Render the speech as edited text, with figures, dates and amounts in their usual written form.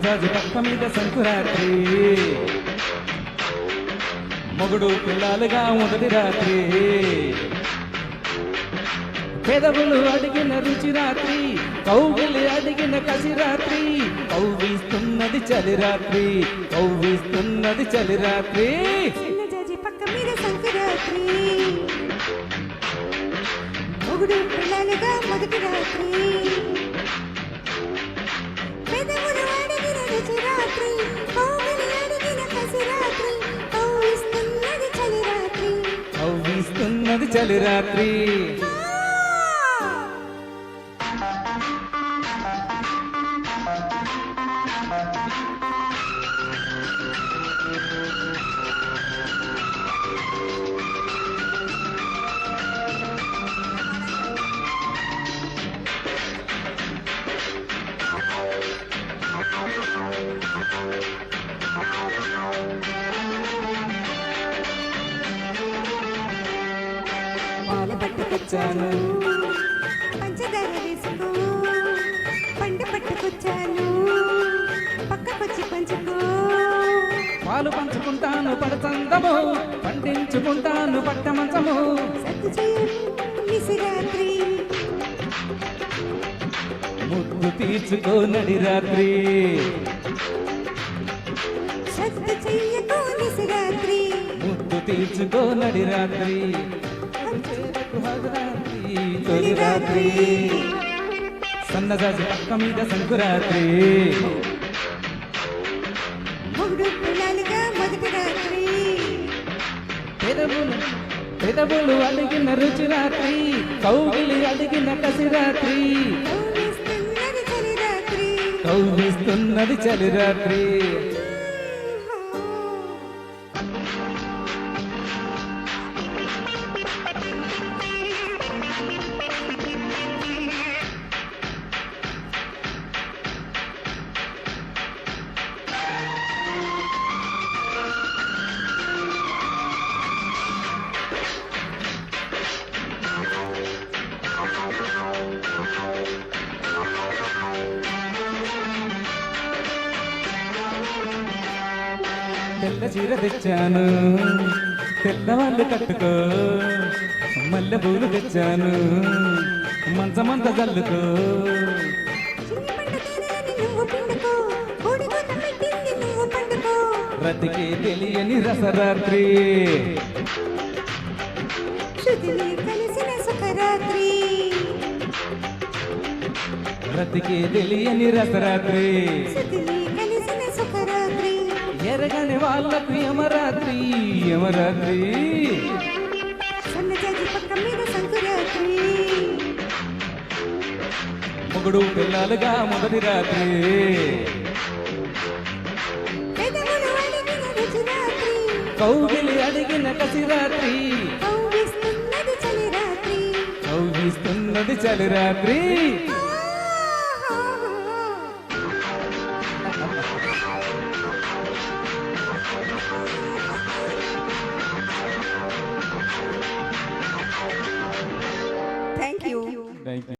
సన్నజాజి పక్క మీద సంకురాత్రి మొగుడు పిల్లలుగా మొదటి రాత్రి పెదవులు అడిగిన రుచి రాత్రి కౌగిలి అడిగిన కసి రాత్రి కౌగిస్తున్నది చలి రాత్రి కౌగిస్తున్నది చలి రాత్రి సన్నజాజి పక్క మీద సంకురాత్రి మొగుడు పిల్లలుగా మొదటి రాత్రి పెదవులు అడిగిన రుచి రాత్రి కౌగిలి అడిగిన కసి రాత్రి కౌగిస్తున్నది చలి రాత్రి కౌగిస్తున్నది చలి రాత్రి పాలు పట్టుకొచ్చాను పంచదార వేసుకో పండు పట్టుకొచ్చాను పక్కకొచ్చి పంచుకో పాలు పంచుకుంటాను పడతందము పండించుకుంటాను పట్టమంచము సత్తు చేయని నిశిరాత్రి ముద్దు తీర్చుకోనడి రాత్రి సత్తు చెయ్యకు నిశిరాత్రి ముద్దు తీర్చుకోనడి రాత్రి తొలి రాత్రి సన్నజాజి పక్క మీద సంకురాత్రి మొగుడు పిల్లలుగా మొదటి రాత్రి పెదవులు అడిగిన రుచి రాత్రి కౌగిలి అడిగిన కసి రాత్రి కౌగిస్తున్నది చలి రాత్రి కౌగిస్తున్నది చలి రాత్రి తెల్ల చీర తెచ్చాను తెల్లవాళ్ళు కట్టుకో మల్లె పూలు తెచ్చాను మంచమంత జల్లుకో చిన్ని పండుగని నువ్వు పిండుకో కోడిగొన్న పెట్టింది నువ్వు పండుకో రతికి తెలియని రసరాత్రి శృతిని కలిసిన సుఖరాత్రి రతికి తెలియని రసరాత్రి శృతిని కలిసిన సుఖరాత్రి ఎరగని వాళ్ళకు యమరాత్రి యమరాత్రి సన్నజాజి పక్క మీద సంకురాత్రి మొగుడు పిల్లలుగా మొదటి రాత్రి పెదవులు అడిగిన రుచి రాత్రి కౌగిలి అడిగిన కసి రాత్రి కౌగిస్తున్నది చలి రాత్రి కౌగిస్తున్నది చలి రాత్రి థ్యాంక్ యూ థ్యాంక్ యూ.